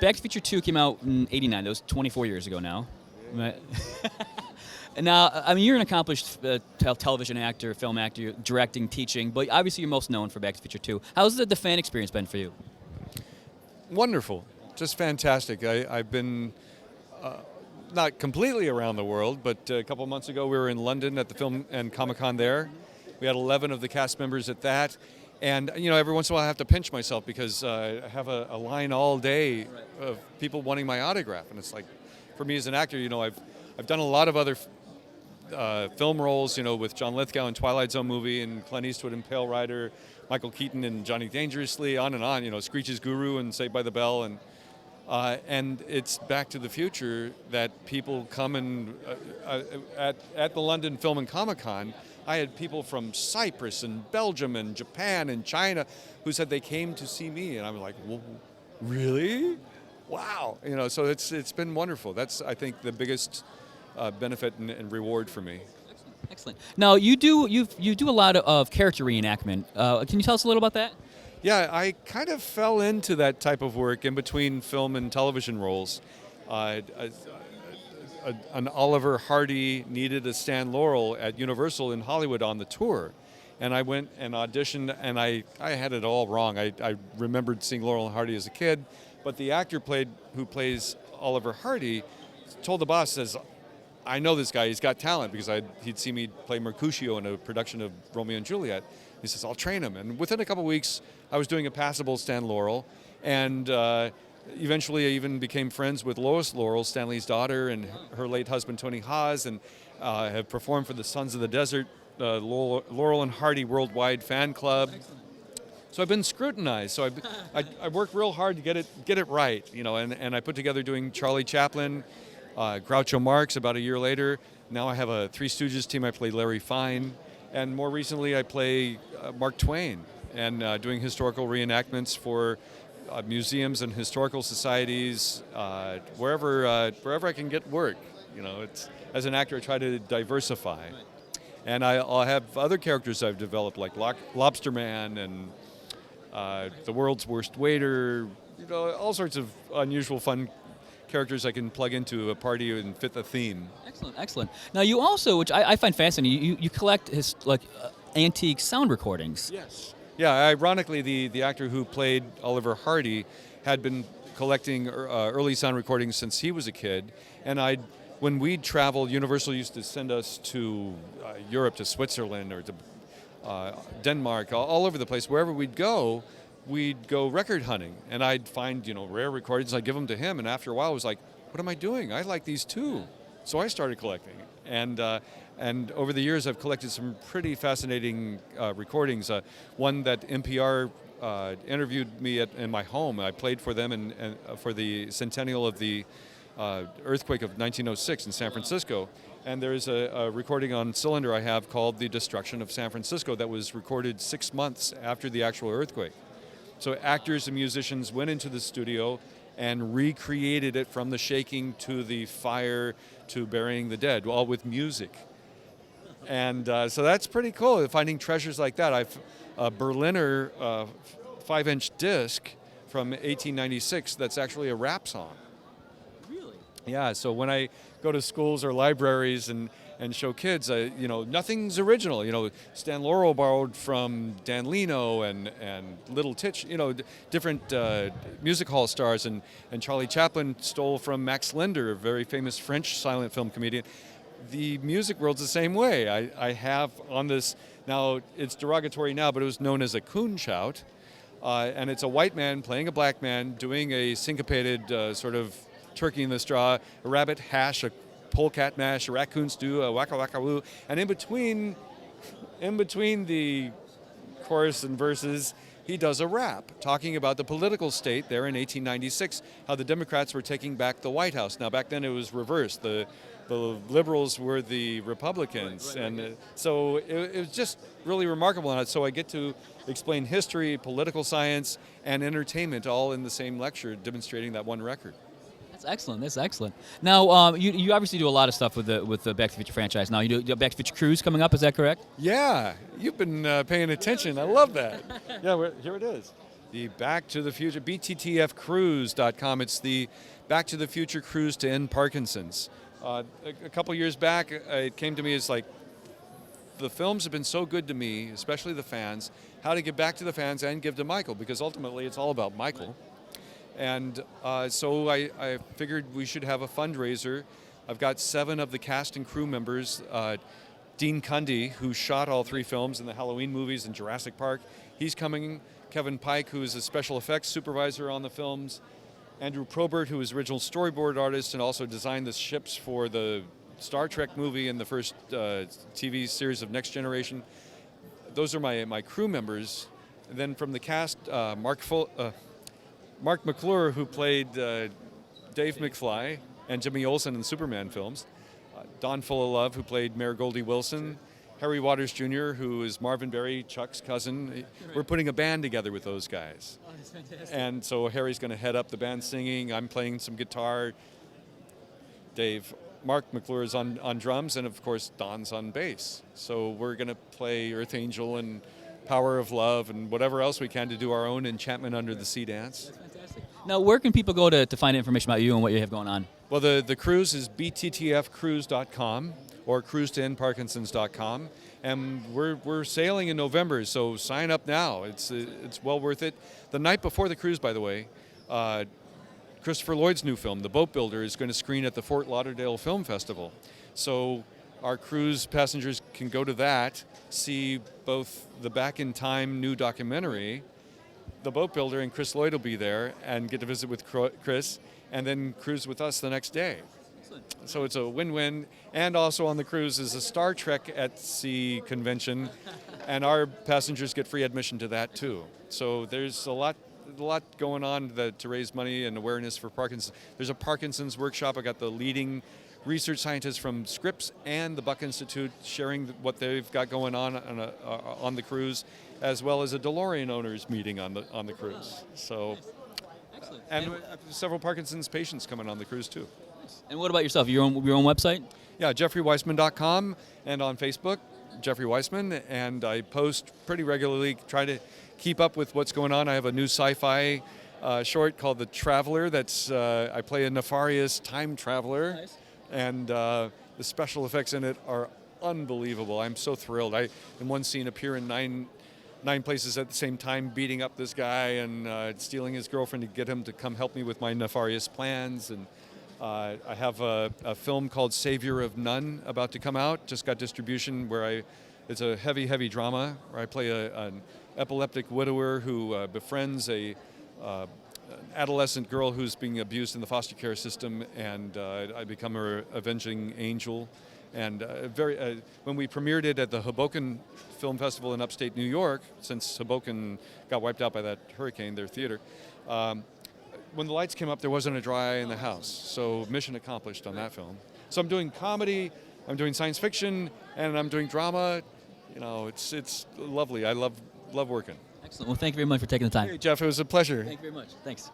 Back to the Future 2 came out in '89. That was 24 years ago now. Right. And now, I mean, you're an accomplished television actor, film actor, directing, teaching, but obviously you're most known for Back to the Future 2. How's the fan experience been for you? Wonderful, just fantastic. I've been not completely around the world, but a couple months ago we were in London at the Film and Comic-Con there. We had 11 of the cast members at that. And, you know, every once in a while I have to pinch myself because I have a line all day of people wanting my autograph. And it's like, for me as an actor, you know, I've done a lot of other film roles, you know, with John Lithgow in Twilight Zone movie and Clint Eastwood in Pale Rider, Michael Keaton in Johnny Dangerously, on and on, you know, Screech's Guru and Saved by the Bell. And it's Back to the Future that people come and, at the London Film and Comic-Con, I had people from Cyprus and Belgium and Japan and China who said they came to see me, and I was like, well, really? Wow. You know, so it's been wonderful. That's, I think, the biggest benefit and reward for me. Excellent. Now, you do a lot of character reenactment. Can you tell us a little about that? Yeah, I kind of fell into that type of work in between film and television roles. An Oliver Hardy needed a Stan Laurel at Universal in Hollywood on the tour. And I went and auditioned, and I had it all wrong. I remembered seeing Laurel and Hardy as a kid, but the actor who plays Oliver Hardy told the boss, says, I know this guy, he's got talent, because he'd see me play Mercutio in a production of Romeo and Juliet. He says, I'll train him. And within a couple of weeks, I was doing a passable Stan Laurel, and eventually I even became friends with Lois Laurel, Stanley's daughter, and her late husband, Tony Haas, and have performed for the Sons of the Desert, Laurel and Hardy Worldwide Fan Club. So I've been scrutinized. So I worked real hard to get it right, you know, and I put together doing Charlie Chaplin, Groucho Marx about a year later. Now I have a Three Stooges team. I play Larry Fine. And more recently I play Mark Twain, and doing historical reenactments for museums and historical societies, wherever I can get work. You know, as an actor I try to diversify. And I'll have other characters I've developed, like Lobster Man and The World's Worst Waiter, you know, all sorts of unusual fun characters I can plug into a party and fit the theme. Excellent, excellent. Now you also, which I find fascinating, you collect antique sound recordings. Yes. Yeah, ironically, the actor who played Oliver Hardy had been collecting early sound recordings since he was a kid, and when we'd travel, Universal used to send us to Europe, to Switzerland, or to Denmark, all over the place. Wherever we'd go record hunting, and I'd find, you know, rare recordings. I'd give them to him, and after a while, I was like, "What am I doing? I like these too." So I started collecting, and over the years, I've collected some pretty fascinating recordings. One that NPR interviewed me in my home. I played for them and for the centennial of the earthquake of 1906 in San Francisco. And there's a recording on cylinder I have called "The Destruction of San Francisco" that was recorded 6 months after the actual earthquake. So actors and musicians went into the studio and recreated it, from the shaking to the fire to burying the dead, all with music. And so that's pretty cool, finding treasures like that. I've a Berliner 5-inch disc from 1896 that's actually a rap song. Really? Yeah, so when I go to schools or libraries and show kids, you know, nothing's original. You know, Stan Laurel borrowed from Dan Leno and Little Titch, you know, different music hall stars, and Charlie Chaplin stole from Max Linder, a very famous French silent film comedian. The music world's the same way. I have on this, now it's derogatory now, but it was known as a coon shout, and it's a white man playing a black man doing a syncopated sort of turkey in the straw, a rabbit hash, a polecat mash, a raccoon stew, a waka waka woo, and in between the chorus and verses, he does a rap talking about the political state there in 1896, how the Democrats were taking back the White House. Now back then it was reversed. The liberals were the Republicans, and so it was just really remarkable. And so I get to explain history, political science, and entertainment all in the same lecture, demonstrating that one record. That's excellent. That's excellent. Now, you obviously do a lot of stuff with the Back to the Future franchise. Now, you do Back to the Future Cruise coming up. Is that correct? Yeah, you've been paying attention. I love that. Yeah, here it is. The Back to the Future, bttfcruise.com. It's the Back to the Future cruise to end Parkinson's. A couple years back, it came to me as like, the films have been so good to me, especially the fans, how to give back to the fans and give to Michael, because ultimately it's all about Michael. And so I figured we should have a fundraiser. I've got 7 of the cast and crew members. Dean Cundy, who shot all 3 films in the Halloween movies and Jurassic Park, he's coming. Kevin Pike, who is a special effects supervisor on the films. Andrew Probert, who is original storyboard artist and also designed the ships for the Star Trek movie and the first TV series of Next Generation. Those are my crew members. And then from the cast, Mark McClure, who played Dave McFly and Jimmy Olsen in the Superman films. Don Full of Love, who played Mayor Goldie Wilson. Harry Waters Jr., who is Marvin Berry, Chuck's cousin. We're putting a band together with those guys. Oh, that's fantastic. And so Harry's going to head up the band singing. I'm playing some guitar. Mark McClure is on drums, and of course Don's on bass. So we're going to play Earth Angel and Power of Love and whatever else we can to do our own Enchantment Under the Sea dance. That's fantastic. Now, where can people go to find information about you and what you have going on? Well, the cruise is bttfcruise.com or cruise2endparkinsons.com, and we're sailing in November, so sign up now. It's well worth it. The night before the cruise, by the way, Christopher Lloyd's new film, The Boat Builder, is going to screen at the Fort Lauderdale Film Festival. So our cruise passengers can go to that, see both the Back in Time new documentary, The Boat Builder, and Chris Lloyd will be there, and get to visit with Chris, and then cruise with us the next day. Excellent. So it's a win-win. And also on the cruise is a Star Trek at Sea convention, and our passengers get free admission to that too. So there's a lot going on to raise money and awareness for Parkinson's. There's a Parkinson's workshop. I got the leading research scientists from Scripps and the Buck Institute sharing what they've got going on the cruise, as well as a DeLorean owners meeting on the cruise. So, excellent. And several Parkinson's patients coming on the cruise too. And what about yourself? Your own website? Yeah, jeffreyweissman.com, and on Facebook, Jeffrey Weissman, and I post pretty regularly, try to keep up with what's going on. I have a new sci-fi short called The Traveler. I play a nefarious time traveler. Nice. And the special effects in it are unbelievable. I'm so thrilled. I, in one scene, appear in nine places at the same time, beating up this guy and stealing his girlfriend to get him to come help me with my nefarious plans. And I have a film called Savior of None about to come out. Just got distribution it's a heavy drama where I play an epileptic widower who befriends an adolescent girl who's being abused in the foster care system, and I become her avenging angel. And when we premiered it at the Hoboken Film Festival in upstate New York, since Hoboken got wiped out by that hurricane, their theater, when the lights came up, there wasn't a dry eye in the house. So mission accomplished on that film. So I'm doing comedy, I'm doing science fiction, and I'm doing drama. You know, it's lovely. I love working. Excellent. Well, thank you very much for taking the time. Hey, Jeff, it was a pleasure. Thank you very much. Thanks.